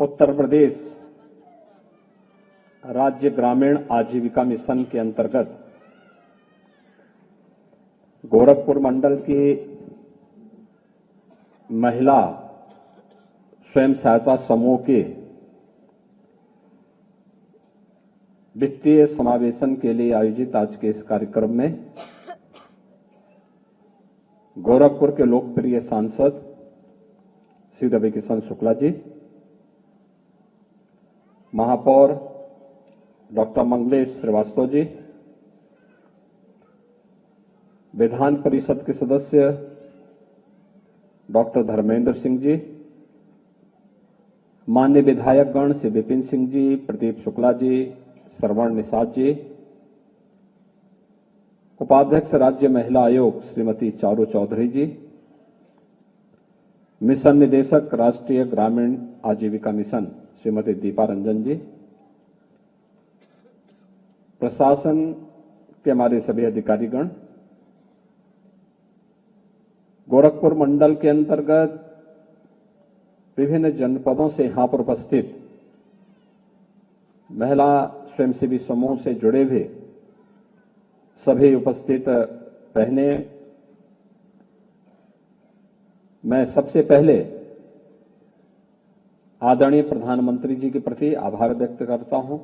उत्तर प्रदेश राज्य ग्रामीण आजीविका मिशन के अंतर्गत गोरखपुर मंडल की महिला स्वयं सहायता समूह के वित्तीय समावेशन के लिए आयोजित आज के इस कार्यक्रम में गोरखपुर के लोकप्रिय सांसद श्री रविकिशन शुक्ला जी, महापौर डॉक्टर मंगलेश श्रीवास्तव जी, विधान परिषद के सदस्य डॉक्टर धर्मेंद्र सिंह जी, माननीय विधायकगण श्री विपिन सिंह जी, प्रदीप शुक्ला जी, श्रवण निषाद जी, उपाध्यक्ष राज्य महिला आयोग श्रीमती चारू चौधरी जी, मिशन निदेशक राष्ट्रीय ग्रामीण आजीविका मिशन श्रीमती दीपा रंजन जी, प्रशासन के हमारे सभी अधिकारीगण, गोरखपुर मंडल के अंतर्गत विभिन्न जनपदों से यहां पर उपस्थित महिला स्वयंसेवी समूह से जुड़े हुए सभी उपस्थित बहने, मैं सबसे पहले आदरणीय प्रधानमंत्री जी के प्रति आभार व्यक्त करता हूं,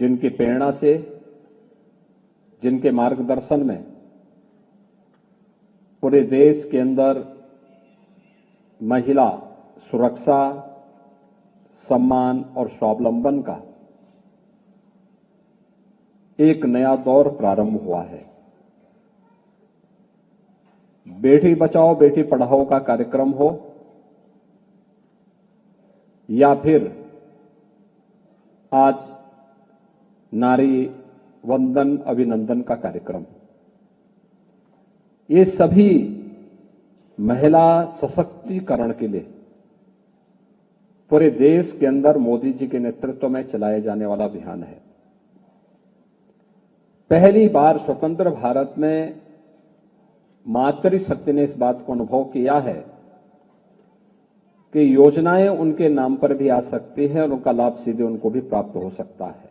जिनकी प्रेरणा से, जिनके मार्गदर्शन में पूरे देश के अंदर महिला सुरक्षा, सम्मान और स्वावलंबन का एक नया दौर प्रारंभ हुआ है। बेटी बचाओ बेटी पढ़ाओ का कार्यक्रम हो या फिर आज नारी वंदन अभिनंदन का कार्यक्रम, ये सभी महिला सशक्तिकरण के लिए पूरे देश के अंदर मोदी जी के नेतृत्व में चलाए जाने वाला अभियान है। पहली बार स्वतंत्र भारत में मातृशक्ति ने इस बात को अनुभव किया है कि योजनाएं उनके नाम पर भी आ सकती हैं और उनका लाभ सीधे उनको भी प्राप्त हो सकता है।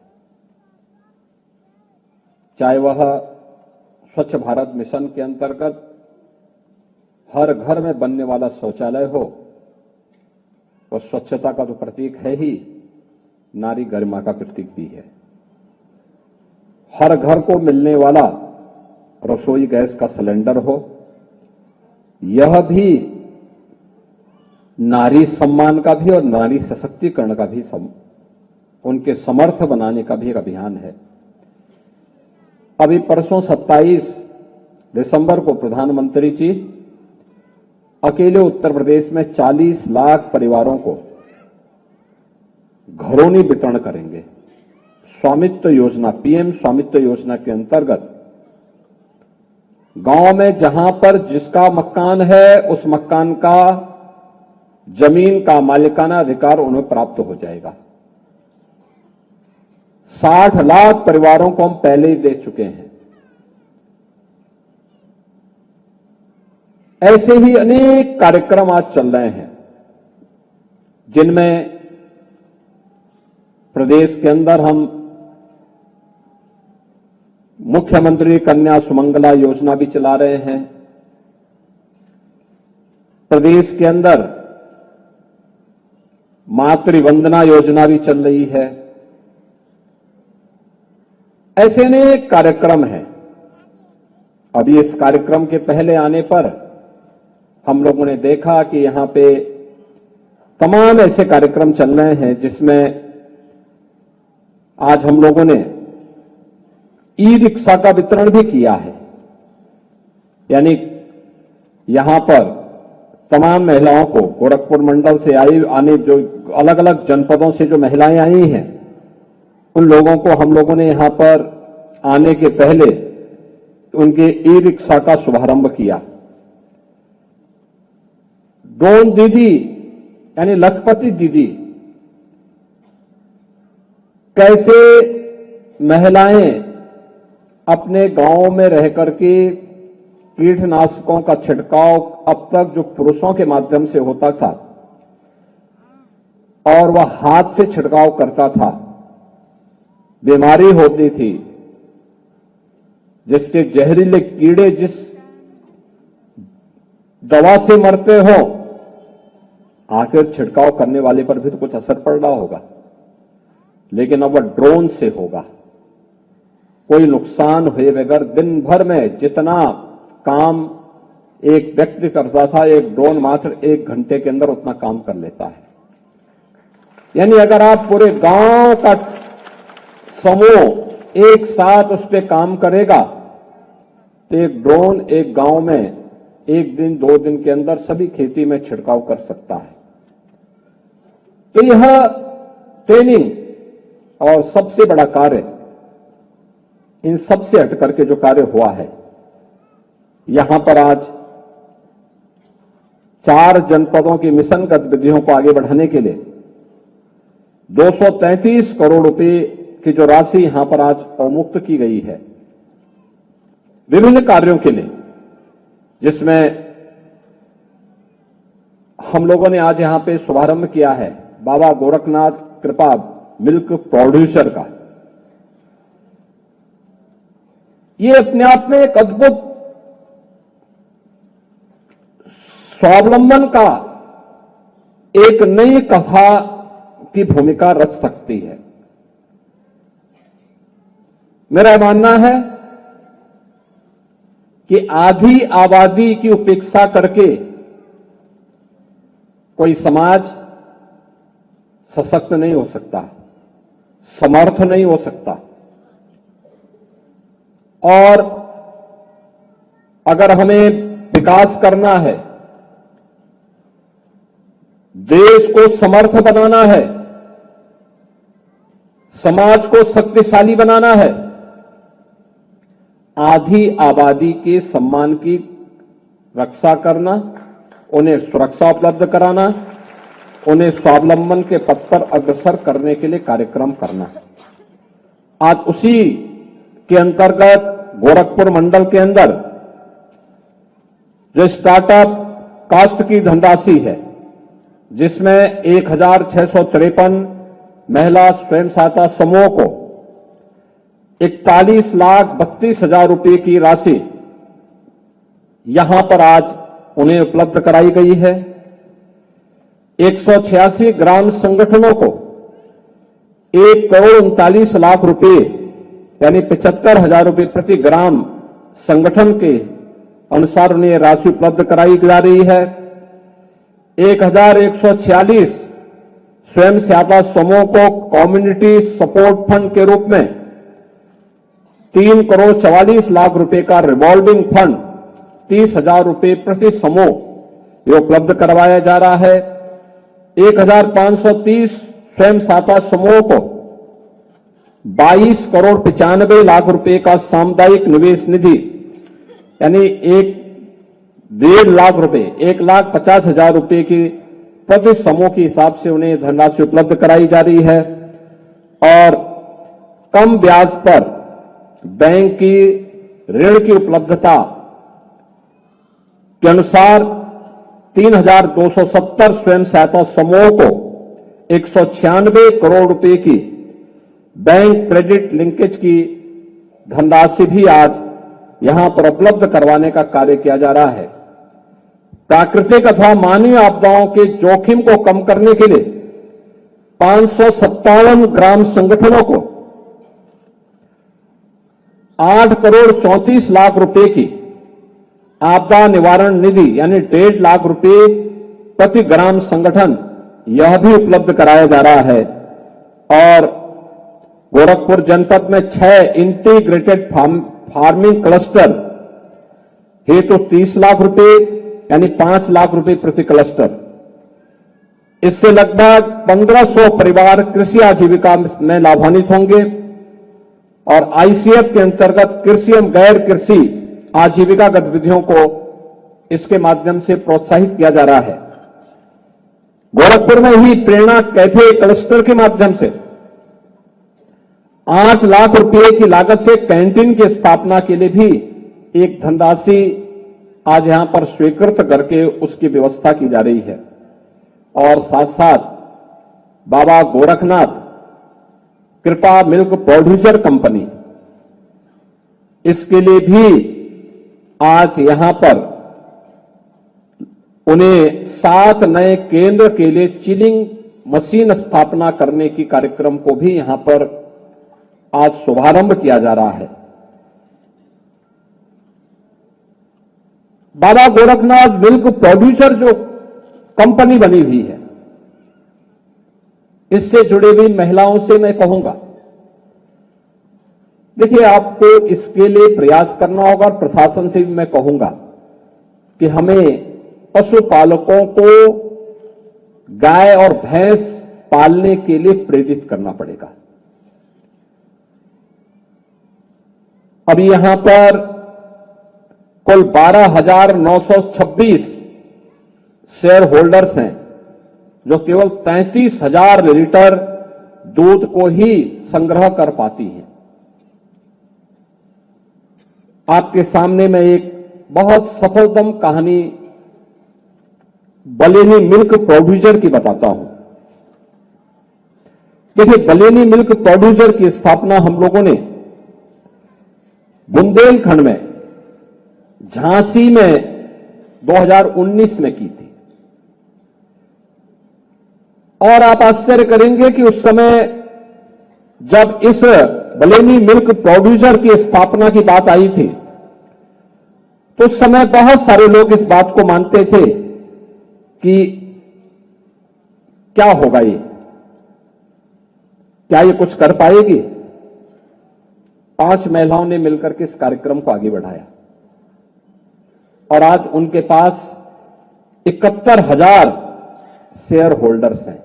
चाहे वह स्वच्छ भारत मिशन के अंतर्गत हर घर में बनने वाला शौचालय हो, और स्वच्छता का तो प्रतीक है ही, नारी गरिमा का प्रतीक भी है। हर घर को मिलने वाला रसोई गैस का सिलेंडर हो, यह भी नारी सम्मान का भी और नारी सशक्तिकरण का भी उनके समर्थ बनाने का भी एक अभियान है। अभी परसों 27 दिसंबर को प्रधानमंत्री जी अकेले उत्तर प्रदेश में 40 लाख परिवारों को घरों वितरण करेंगे। स्वामित्व योजना, पीएम स्वामित्व योजना के अंतर्गत गांव में जहां पर जिसका मकान है उस मकान का जमीन का मालिकाना अधिकार उन्हें प्राप्त हो जाएगा। 60 लाख परिवारों को हम पहले ही दे चुके हैं। ऐसे ही अनेक कार्यक्रम आज चल रहे हैं, जिनमें प्रदेश के अंदर हम मुख्यमंत्री कन्या सुमंगला योजना भी चला रहे हैं। प्रदेश के अंदर मातृवंदना योजना भी चल रही है। ऐसे अनेक कार्यक्रम हैं। अभी इस कार्यक्रम के पहले आने पर हम लोगों ने देखा कि यहां पे तमाम ऐसे कार्यक्रम चल रहे हैं जिसमें आज हम लोगों ने ई रिक्शा का वितरण भी किया है। यानी यहां पर तमाम महिलाओं को, गोरखपुर मंडल से आने जो अलग अलग जनपदों से जो महिलाएं आई हैं, उन लोगों को हम लोगों ने यहां पर आने के पहले उनके ई रिक्शा का शुभारंभ किया। ड्रोन दीदी यानी लखपति दीदी, कैसे महिलाएं अपने गांवों में रह करके कीटनाशकों का छिड़काव अब तक जो पुरुषों के माध्यम से होता था, और वह हाथ से छिड़काव करता था। बीमारी होती थी जिसके जहरीले कीड़े जिस दवा से मरते हो, आखिर छिड़काव करने वाले पर भी तो कुछ असर पड़ रहा होगा, लेकिन अब वह ड्रोन से होगा। कोई नुकसान हुए बगैर दिन भर में जितना काम एक व्यक्ति करता था, एक ड्रोन मात्र 1 घंटे के अंदर उतना काम कर लेता है। यानी अगर आप पूरे गांव का समूह एक साथ उस पर काम करेगा तो एक ड्रोन एक गांव में 1 दिन 2 दिन के अंदर सभी खेती में छिड़काव कर सकता है। तो यह ट्रेनिंग और सबसे बड़ा कार्य, इन सबसे हट करके जो कार्य हुआ है, यहां पर आज 4 जनपदों की मिशन गतिविधियों को आगे बढ़ाने के लिए 233 करोड़ रुपए की जो राशि यहां पर आज अवमुक्त की गई है विभिन्न कार्यों के लिए, जिसमें हम लोगों ने आज यहां पे शुभारंभ किया है बाबा गोरखनाथ कृपा मिल्क प्रोड्यूसर का। ये अपने आप में एक अद्भुत स्वावलंबन का एक नई कथा की भूमिका रच सकती है। मेरा मानना है कि आधी आबादी की उपेक्षा करके कोई समाज सशक्त नहीं हो सकता, समर्थ नहीं हो सकता। और अगर हमें विकास करना है, देश को समर्थ बनाना है, समाज को शक्तिशाली बनाना है, आधी आबादी के सम्मान की रक्षा करना, उन्हें सुरक्षा उपलब्ध कराना, उन्हें स्वावलंबन के पथ पर अग्रसर करने के लिए कार्यक्रम करना। आज उसी के अंतर्गत गोरखपुर मंडल के अंदर जो स्टार्टअप कास्ट की धनराशि है, जिसमें 1653 महिला स्वयं सहायता समूह को 41,32,000 रुपए की राशि यहां पर आज उन्हें उपलब्ध कराई गई है। 186 ग्राम संगठनों को 1,39,00,000 रुपए यानी 75,000 रुपए प्रति ग्राम संगठन के अनुसार उन्हें राशि उपलब्ध कराई जा रही है। 1,146 स्वयं सहायता समूह को कम्युनिटी सपोर्ट फंड के रूप में 3,44,00,000 रुपए का रिवॉल्विंग फंड 30,000 रुपए प्रति समूह ये उपलब्ध करवाया जा रहा है। 1,530 स्वयं सहायता समूह को 22,95,00,000 रुपए का सामुदायिक निवेश निधि यानी 1.5 लाख रुपए 1,50,000 रुपए की प्रति समूह के हिसाब से उन्हें धनराशि उपलब्ध कराई जा रही है। और कम ब्याज पर बैंक की ऋण की उपलब्धता के अनुसार 3,270 स्वयं सहायता समूह को 196 करोड़ रुपए की बैंक क्रेडिट लिंकेज की धनराशि भी आज यहां पर उपलब्ध करवाने का कार्य किया जा रहा है। प्राकृतिक अथवा मानवीय आपदाओं के जोखिम को कम करने के लिए 557 ग्राम संगठनों को 8,34,00,000 रुपए की आपदा निवारण निधि यानी 1.5 लाख रुपए प्रति ग्राम संगठन यह भी उपलब्ध कराया जा रहा है। और गोरखपुर जनपद में 6 इंटीग्रेटेड फार्मिंग क्लस्टर हेतु 30 लाख रुपए यानी 5 लाख रुपए प्रति क्लस्टर। इससे लगभग 1,500 परिवार कृषि आजीविका में लाभान्वित होंगे। और आईसीएफ के अंतर्गत कृषि एवं गैर कृषि आजीविका गतिविधियों को इसके माध्यम से प्रोत्साहित किया जा रहा है। गोरखपुर में ही प्रेरणा कैफे क्लस्टर के माध्यम से 8 लाख रुपए की लागत से कैंटीन की स्थापना के लिए भी एक धनराशि आज यहां पर स्वीकृत करके उसकी व्यवस्था की जा रही है। और साथ साथ बाबा गोरखनाथ कृपा मिल्क प्रोड्यूसर कंपनी, इसके लिए भी आज यहां पर उन्हें 7 नए केंद्र के लिए चिलिंग मशीन स्थापना करने की कार्यक्रम को भी यहां पर आज शुभारंभ किया जा रहा है। बाबा गोरखनाथ मिल्क प्रोड्यूसर जो कंपनी बनी हुई है, इससे जुड़ी हुई महिलाओं से मैं कहूंगा, देखिए आपको इसके लिए प्रयास करना होगा। प्रशासन से भी मैं कहूंगा कि हमें पशुपालकों को गाय और भैंस पालने के लिए प्रेरित करना पड़ेगा। अभी यहां पर कुल 12,926 शेयर होल्डर्स हैं, जो केवल 33,000 लीटर दूध को ही संग्रह कर पाती हैं। आपके सामने मैं एक बहुत सफलतम कहानी बलेनी मिल्क प्रोड्यूसर की बताता हूं। देखिए, बलेनी मिल्क प्रोड्यूसर की स्थापना हम लोगों ने बुंदेलखंड में झांसी में 2019 में की थी। और आप आश्चर्य करेंगे कि उस समय जब इस बलेनी मिल्क प्रोड्यूसर की स्थापना की बात आई थी, तो उस समय बहुत सारे लोग इस बात को मानते थे कि क्या होगा क्या ये कुछ कर पाएगी। 5 महिलाओं ने मिलकर के इस कार्यक्रम को आगे बढ़ाया और आज उनके पास 71,000 शेयर होल्डर्स हैं।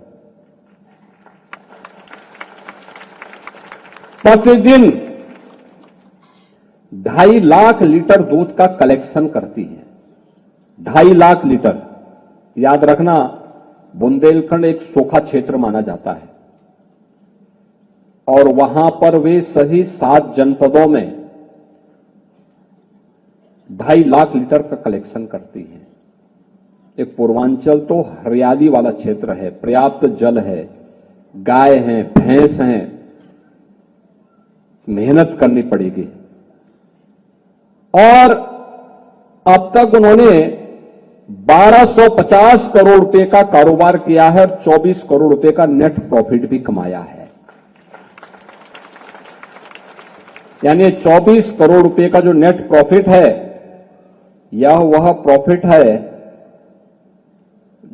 प्रतिदिन 2.5 लाख लीटर दूध का कलेक्शन करती है। 2.5 लाख लीटर। याद रखना, बुंदेलखंड एक सूखा क्षेत्र माना जाता है और वहां पर वे सही 7 जनपदों में 2.5 लाख लीटर का कलेक्शन करती है। एक पूर्वांचल तो हरियाली वाला क्षेत्र है, पर्याप्त जल है, गाय हैं, भैंस हैं, मेहनत करनी पड़ेगी। और अब तक उन्होंने 1250 करोड़ रुपए का कारोबार किया है और 24 करोड़ रुपए का नेट प्रॉफिट भी कमाया है। यानी 24 करोड़ रुपए का जो नेट प्रॉफिट है, यह वह प्रॉफिट है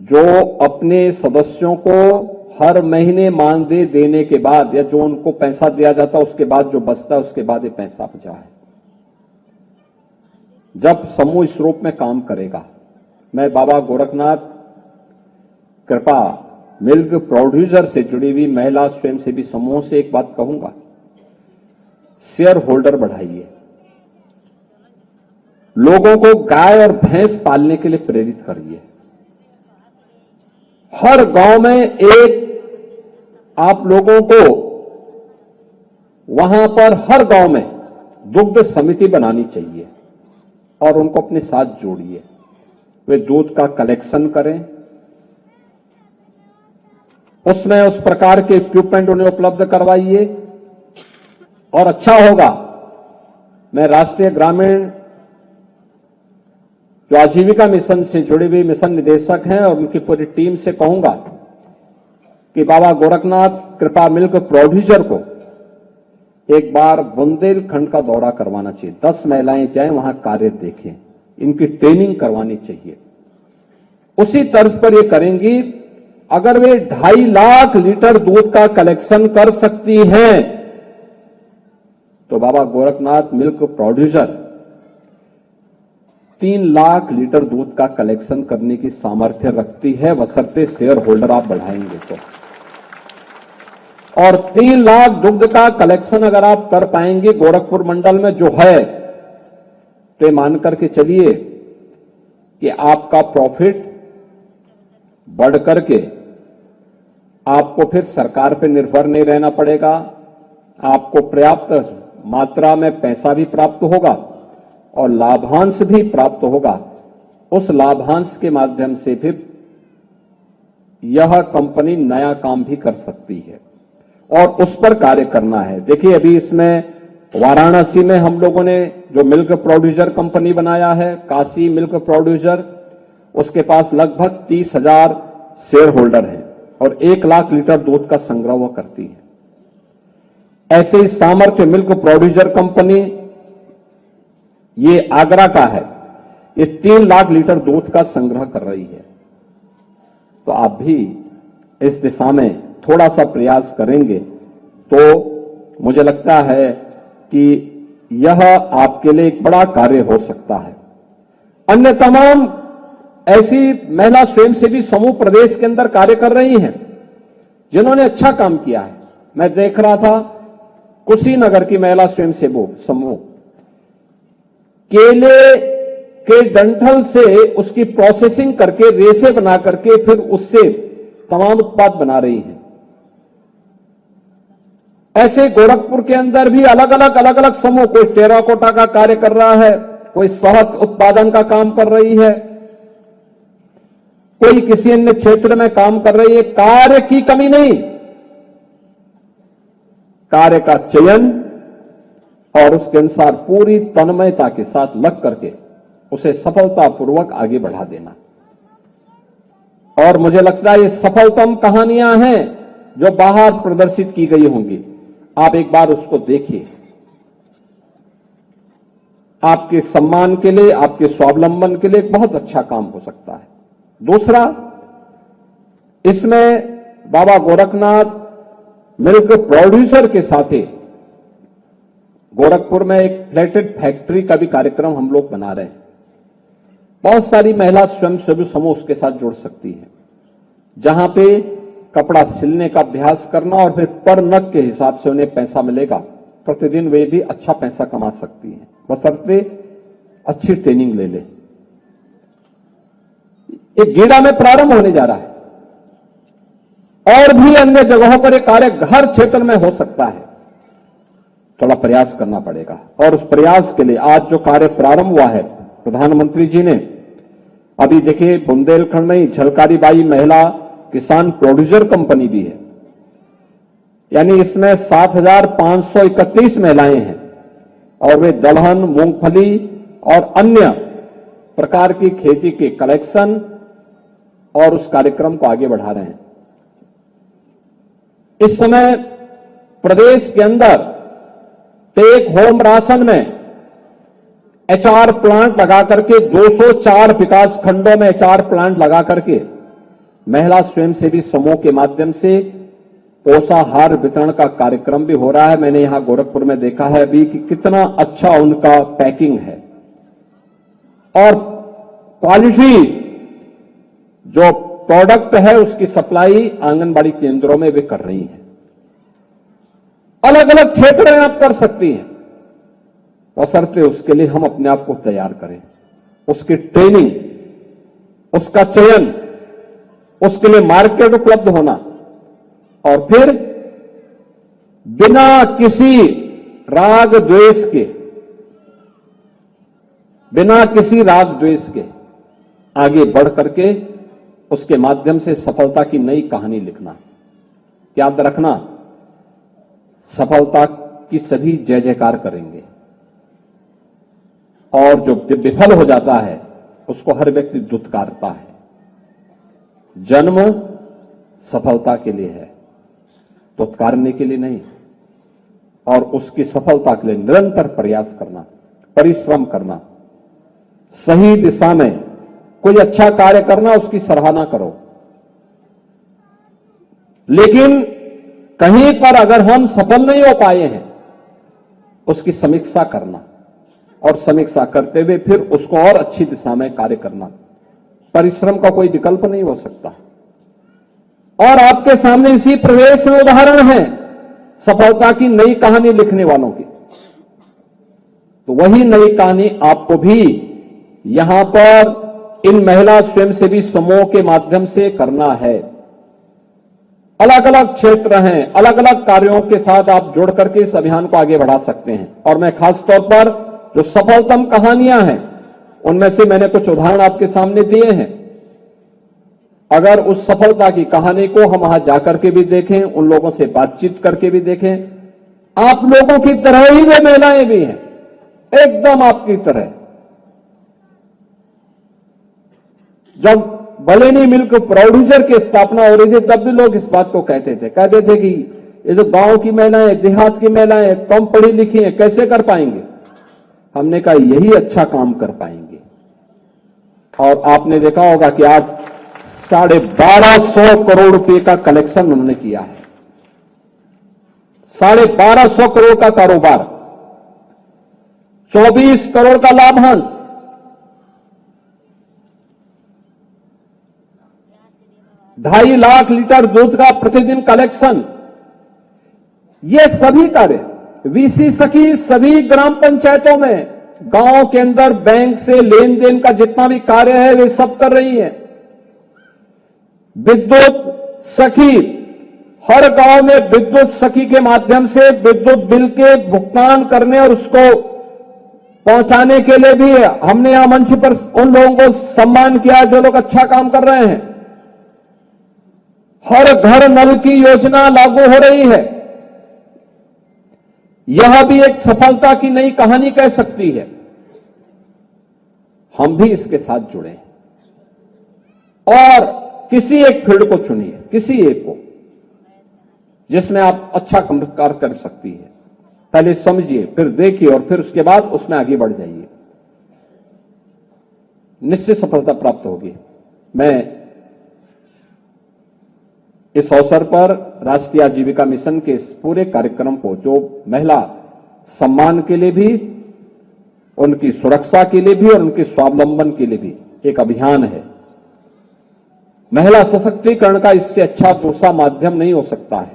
जो अपने सदस्यों को हर महीने मानदेय देने के बाद या जो उनको पैसा दिया जाता है उसके बाद जो बचता है उसके बाद ये पैसा बचा है। जब समूह इस रूप में काम करेगा, मैं बाबा गोरखनाथ कृपा मिल्क प्रोड्यूसर से जुड़ी हुई महिला स्वयंसेवी समूह से एक बात कहूंगा, शेयर होल्डर बढ़ाइए। लोगों को गाय और भैंस पालने के लिए प्रेरित करिए। हर गांव में एक आप लोगों को वहां पर हर गांव में दुग्ध समिति बनानी चाहिए और उनको अपने साथ जोड़िए। वे दूध का कलेक्शन करें, उसमें उस प्रकार के इक्विपमेंट उन्हें उपलब्ध करवाइए और अच्छा होगा। मैं राष्ट्रीय ग्रामीण जो आजीविका मिशन से जुड़े हुए मिशन निदेशक हैं और उनकी पूरी टीम से कहूंगा कि बाबा गोरखनाथ कृपा मिल्क प्रोड्यूसर को एक बार बुंदेलखंड का दौरा करवाना चाहिए। 10 महिलाएं जाएं, वहां कार्य देखें, इनकी ट्रेनिंग करवानी चाहिए। उसी तर्ज पर ये करेंगी। अगर वे 2.5 लाख लीटर दूध का कलेक्शन कर सकती हैं तो Baba Gorakhnath milk producer 3 lakh litre दूध का कलेक्शन करने की सामर्थ्य रखती है, बशर्ते शेयर होल्डर आप बढ़ाएंगे तो। और 3 लाख दुग्ध का कलेक्शन अगर आप कर पाएंगे गोरखपुर मंडल में जो है, तो मान करके चलिए कि आपका प्रॉफिट बढ़ करके आपको फिर सरकार पर निर्भर नहीं रहना पड़ेगा। आपको पर्याप्त मात्रा में पैसा भी प्राप्त होगा और लाभांश भी प्राप्त होगा। उस लाभांश के माध्यम से फिर यह कंपनी नया काम भी कर सकती है और उस पर कार्य करना है। देखिए, अभी इसमें वाराणसी में हम लोगों ने जो मिल्क प्रोड्यूसर कंपनी बनाया है, काशी मिल्क प्रोड्यूसर, उसके पास लगभग 30,000 शेयर होल्डर हैं और 1 लाख लीटर दूध का संग्रह वो करती है। ऐसे ही सामर्थ्य मिल्क प्रोड्यूसर कंपनी, ये आगरा का है, ये 3 लाख लीटर दूध का संग्रह कर रही है। तो आप भी इस दिशा में थोड़ा सा प्रयास करेंगे तो मुझे लगता है कि यह आपके लिए एक बड़ा कार्य हो सकता है। अन्य तमाम ऐसी महिला स्वयंसेवी समूह प्रदेश के अंदर कार्य कर रही हैं जिन्होंने अच्छा काम किया है। मैं देख रहा था कुशीनगर की महिला स्वयंसेवी समूह केले के डंठल से उसकी प्रोसेसिंग करके रेसे बना करके फिर उससे तमाम उत्पाद बना रही है। ऐसे गोरखपुर के अंदर भी अलग अलग समूह, कोई टेराकोटा का कार्य कर रहा है, कोई शहद उत्पादन का काम कर रही है, कोई किसी अन्य क्षेत्र में काम कर रही है। कार्य की कमी नहीं, कार्य का चयन और उसके अनुसार पूरी तन्मयता के साथ लग करके उसे सफलतापूर्वक आगे बढ़ा देना। और मुझे लगता है ये सफलतम कहानियां हैं जो बाहर प्रदर्शित की गई होंगी। आप एक बार उसको देखिए, आपके सम्मान के लिए, आपके स्वावलंबन के लिए एक बहुत अच्छा काम हो सकता है। दूसरा, इसमें बाबा गोरखनाथ मिल्क प्रोड्यूसर के साथ ही गोरखपुर में एक प्लेटेड फैक्ट्री का भी कार्यक्रम हम लोग बना रहे हैं। बहुत सारी महिला स्वयंसेवी समूह उसके साथ जुड़ सकती है, जहां पे कपड़ा सिलने का अभ्यास करना और फिर पर नग के हिसाब से उन्हें पैसा मिलेगा। प्रतिदिन वे भी अच्छा पैसा कमा सकती हैं, बशर्ते अच्छी ट्रेनिंग ले ले। एक गीड़ा में प्रारंभ होने जा रहा है और भी अन्य जगहों पर एक कार्य हर क्षेत्र में हो सकता है। थोड़ा प्रयास करना पड़ेगा और उस प्रयास के लिए आज जो कार्य प्रारंभ हुआ है, प्रधानमंत्री जी ने अभी देखिए बुंदेलखंड में झलकारी बाई महिला किसान प्रोड्यूसर कंपनी भी है, यानी इसमें 7,531 महिलाएं हैं और वे दलहन, मूंगफली और अन्य प्रकार की खेती के कलेक्शन और उस कार्यक्रम को आगे बढ़ा रहे हैं। इस समय प्रदेश के अंदर टेक होम राशन में एचआर प्लांट लगा करके 204 विकास खंडों में एचआर प्लांट लगा करके महिला स्वयंसेवी समूह के माध्यम से पोषाहार वितरण का कार्यक्रम भी हो रहा है। मैंने यहां गोरखपुर में देखा है अभी कि कितना अच्छा उनका पैकिंग है और क्वालिटी जो प्रोडक्ट है उसकी सप्लाई आंगनबाड़ी केंद्रों में वे कर रही हैं। अलग अलग क्षेत्र में आप कर सकती हैं, बशर्ते उसके लिए हम अपने आप को तैयार करें, उसकी ट्रेनिंग, उसका चयन, उसके लिए मार्केट उपलब्ध होना और फिर बिना किसी राग द्वेष के, बिना किसी राग द्वेष के आगे बढ़ करके उसके माध्यम से सफलता की नई कहानी लिखना। याद रखना, सफलता की सभी जय जयकार करेंगे और जो विफल हो जाता है उसको हर व्यक्ति दुत्कारता है। जन्म सफलता के लिए है, दुत्कारने के लिए नहीं। और उसकी सफलता के लिए निरंतर प्रयास करना, परिश्रम करना, सही दिशा में कोई अच्छा कार्य करना, उसकी सराहना करो। लेकिन कहीं पर अगर हम सफल नहीं हो पाए हैं, उसकी समीक्षा करना और समीक्षा करते हुए फिर उसको और अच्छी दिशा में कार्य करना। परिश्रम का कोई विकल्प नहीं हो सकता। और आपके सामने इसी प्रदेश में उदाहरण है सफलता की नई कहानी लिखने वालों की। तो वही नई कहानी आपको भी यहां पर इन महिला स्वयंसेवी समूहों के माध्यम से करना है। अलग अलग क्षेत्र हैं, अलग अलग कार्यों के साथ आप जुड़ करके इस अभियान को आगे बढ़ा सकते हैं। और मैं खास तौर पर जो सफलतम कहानियां हैं उनमें से मैंने कुछ उदाहरण आपके सामने दिए हैं। अगर उस सफलता की कहानी को हम वहां जाकर के भी देखें, उन लोगों से बातचीत करके भी देखें, आप लोगों की तरह ही वे महिलाएं भी हैं, एकदम आपकी तरह। जब बलेनी मिल्क प्रोड्यूसर की स्थापना हो रही थी तब भी लोग इस बात को कहते थे कि ये जो गांव की महिलाएं, देहात की महिलाएं कम पढ़ी लिखी हैं, कैसे कर पाएंगे। हमने कहा यही अच्छा काम कर पाएंगे। और आपने देखा होगा कि आज 1250 करोड़ रुपए का कलेक्शन उन्होंने किया है। 1250 करोड़ का कारोबार, 24 करोड़ का लाभांश, 2.5 लाख लीटर दूध का प्रतिदिन कलेक्शन। ये सभी कार्य वीसी सखी सभी ग्राम पंचायतों में, गांव के अंदर बैंक से लेन देन का जितना भी कार्य है वे सब कर रही है। विद्युत सखी, हर गांव में विद्युत सखी के माध्यम से विद्युत बिल के भुगतान करने और उसको पहुंचाने के लिए भी हमने यहां मंच पर उन लोगों को सम्मान किया जो लोग अच्छा काम कर रहे हैं। हर घर नल की योजना लागू हो रही है। यह भी एक सफलता की नई कहानी कह सकती है। हम भी इसके साथ जुड़े हैं और किसी एक फील्ड को चुनिए, किसी एक को जिसमें आप अच्छा कार्य कर सकती है। पहले समझिए, फिर देखिए और फिर उसके बाद उसमें आगे बढ़ जाइए, निश्चित सफलता प्राप्त होगी। मैं इस अवसर पर राष्ट्रीय आजीविका मिशन के इस पूरे कार्यक्रम को, जो महिला सम्मान के लिए भी, उनकी सुरक्षा के लिए भी और उनके स्वावलंबन के लिए भी एक अभियान है। महिला सशक्तिकरण का इससे अच्छा दूसरा माध्यम नहीं हो सकता है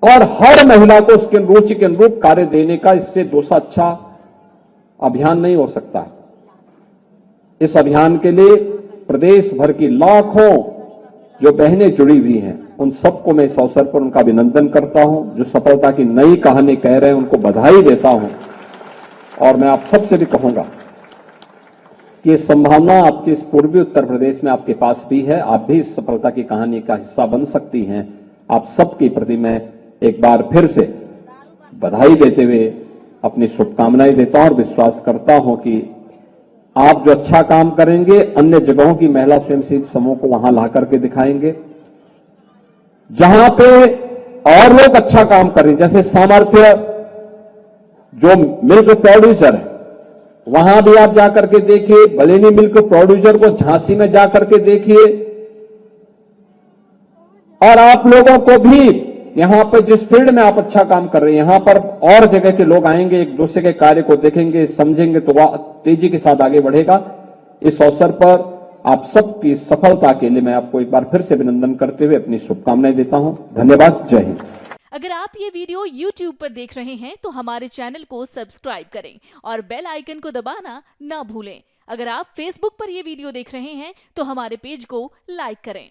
और हर महिला को उसके रुचि के अनुरूप कार्य देने का इससे दूसरा अच्छा अभियान नहीं हो सकता है। इस अभियान के लिए प्रदेश भर की लाखों जो बहनें जुड़ी हुई हैं, उन सबको मैं इस अवसर पर उनका अभिनंदन करता हूं। जो सफलता की नई कहानी कह रहे हैं उनको बधाई देता हूं और मैं आप सबसे भी कहूंगा कि ये संभावना आपके इस पूर्वी उत्तर प्रदेश में आपके पास भी है। आप भी इस सफलता की कहानी का हिस्सा बन सकती हैं। आप सबके प्रति मैं एक बार फिर से बधाई देते हुए अपनी शुभकामनाएं देता हूं और विश्वास करता हूं कि आप जो अच्छा काम करेंगे, अन्य जगहों की महिला स्वयंसेवी समूह को वहां ला करके दिखाएंगे। जहां पे और लोग अच्छा काम कर रहे हैं, जैसे सामर्थ्य जो मिल्क प्रोड्यूसर है, वहां भी आप जाकर के देखिए। बलेनी मिल्क प्रोड्यूसर को झांसी में जाकर के देखिए और आप लोगों को भी यहां पर जिस फील्ड में आप अच्छा काम कर रहे हैं, यहां पर और जगह के लोग आएंगे, एक दूसरे के कार्य को देखेंगे, समझेंगे तो वह तेजी के साथ आगे बढ़ेगा। इस अवसर पर आप सबकी सफलता के लिए मैं आपको एक बार फिर से अभिनंदन करते हुए अपनी शुभकामनाएं देता हूं। धन्यवाद। जय हिंद। अगर आप ये वीडियो YouTube पर देख रहे हैं तो हमारे चैनल को सब्सक्राइब करें और बेल आइकन को दबाना ना भूलें। अगर आप Facebook पर ये वीडियो देख रहे हैं तो हमारे पेज को लाइक करें।